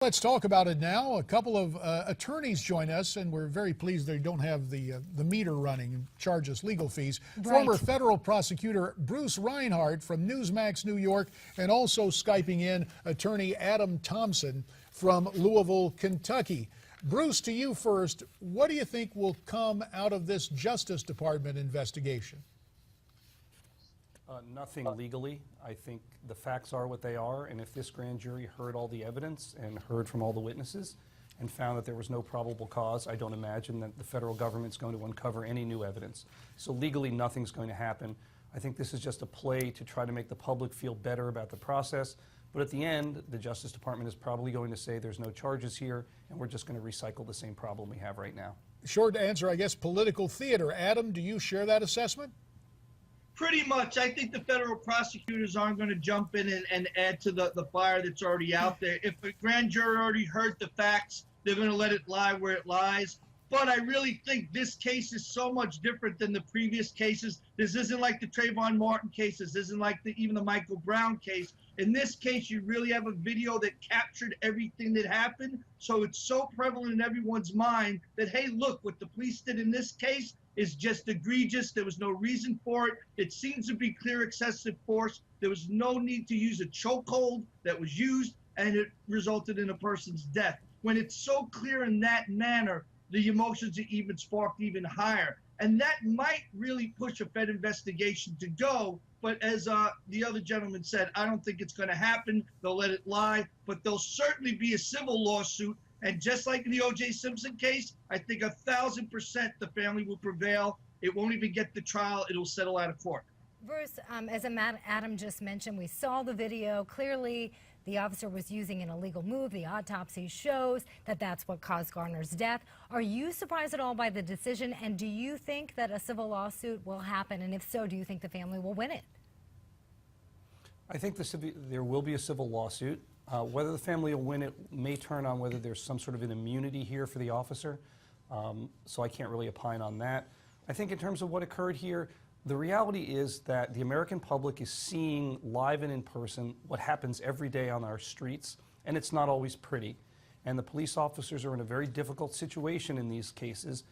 Let's talk about it now. A couple of attorneys join us, and we're very pleased they don't have the meter running and charge us legal fees. Right. Former federal prosecutor Bruce Reinhart from Newsmax, New York, and also Skyping in attorney Adam Thompson from Louisville, Kentucky. Bruce, to you first, what do you think will come out of this Justice Department investigation? Nothing legally. I think the facts are what they are, and if this grand jury heard all the evidence and heard from all the witnesses and found that there was no probable cause, I don't imagine that the federal government's going to uncover any new evidence. So legally, nothing's going to happen. I think this is just a play to try to make the public feel better about the process, but at the end, the Justice Department is probably going to say there's no charges here, and we're just going to recycle the same problem we have right now. Short answer, I guess, political theater. Adam, do you share that assessment? Pretty much. I think the federal prosecutors aren't going to jump in and add to the fire that's already out there. If the grand jury already heard the facts, they're going to let it lie where it lies. But I really think this case is so much different than the previous cases. This isn't like the Trayvon Martin case. This isn't like even the Michael Brown case. In this case, you really have a video that captured everything that happened. So it's so prevalent in everyone's mind that, hey, look, what the police did in this case is just egregious. There was no reason for it. It seems to be clear excessive force. There was no need to use a chokehold that was used, and it resulted in a person's death. When it's so clear in that manner, the emotions are even sparked even higher. And that might really push a Fed investigation to go. But as the other gentleman said, I don't think it's going to happen. They'll let it lie. But there'll certainly be a civil lawsuit. And just like in the O.J. Simpson case, I think 1,000% the family will prevail. It won't even get the trial. It'll settle out of court. Bruce, as Adam just mentioned, we saw the video. Clearly, the officer was using an illegal move. The autopsy shows that that's what caused Garner's death. Are you surprised at all by the decision? And do you think that a civil lawsuit will happen? And if so, do you think the family will win it? I think there will be a civil lawsuit. Whether the family will win it may turn on whether there's some sort of an immunity here for the officer. So I can't really opine on that. I think in terms of what occurred here, the reality is that the American public is seeing live and in person what happens every day on our streets, and it's not always pretty. And the police officers are in a very difficult situation in these cases,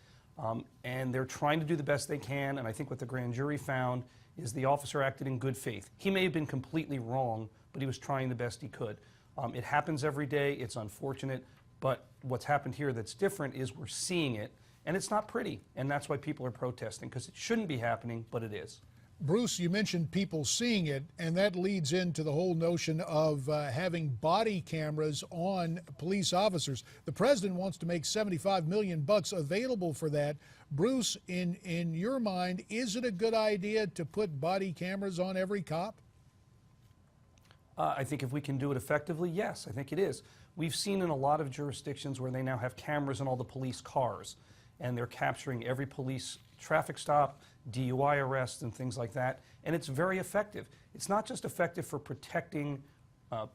and they're trying to do the best they can, and I think what the grand jury found is the officer acted in good faith. He may have been completely wrong, but he was trying the best he could. It happens every day, it's unfortunate, but what's happened here that's different is we're seeing it, and it's not pretty, and that's why people are protesting, because it shouldn't be happening, but it is. Bruce, you mentioned people seeing it, and that leads into the whole notion of having body cameras on police officers. The president wants to make $75 million available for that. Bruce, in your mind, is it a good idea to put body cameras on every cop? I think if we can do it effectively, yes, I think it is. We've seen in a lot of jurisdictions where they now have cameras in all the police cars, and they're capturing every police traffic stop, DUI arrests, and things like that, and it's very effective. It's not just effective for protecting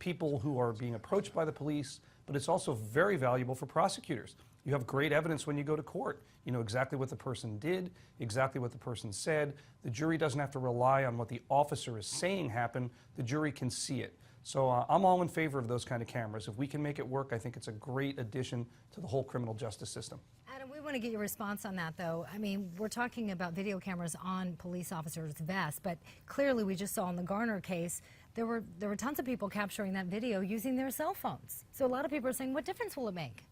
people who are being approached by the police, but it's also very valuable for prosecutors. You have great evidence when you go to court. You know exactly what the person did, exactly what the person said. The jury doesn't have to rely on what the officer is saying happened. The jury can see it. So I'm all in favor of those kind of cameras. If we can make it work, I think it's a great addition to the whole criminal justice system. Adam, we want to get your response on that, though. I mean, we're talking about video cameras on police officers' vests, but clearly we just saw in the Garner case, there were tons of people capturing that video using their cell phones. So a lot of people are saying, what difference will it make?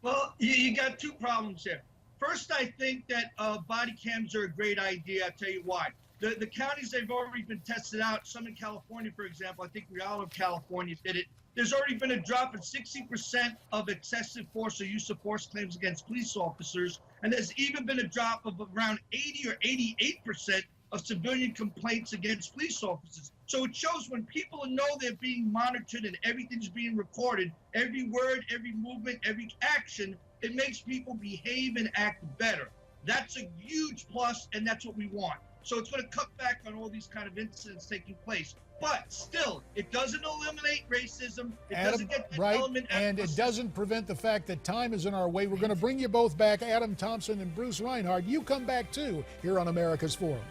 Well, you got two problems here. First, I think that body cams are a great idea. I'll tell you why. The counties, they've already been tested out. Some in California, for example, I think Raleigh, California did it. There's already been a drop in 60% of excessive force or use of force claims against police officers. And there's even been a drop of around 80 or 88% of civilian complaints against police officers. So it shows when people know they're being monitored and everything's being recorded, every word, every movement, every action, it makes people behave and act better. That's a huge plus, and that's what we want. So it's going to cut back on all these kind of incidents taking place. But still, it doesn't eliminate racism. It doesn't get that element out. And it doesn't prevent the fact that time is in our way. We're going to bring you both back, Adam Thompson and Bruce Reinhart. You come back too here on America's Forum.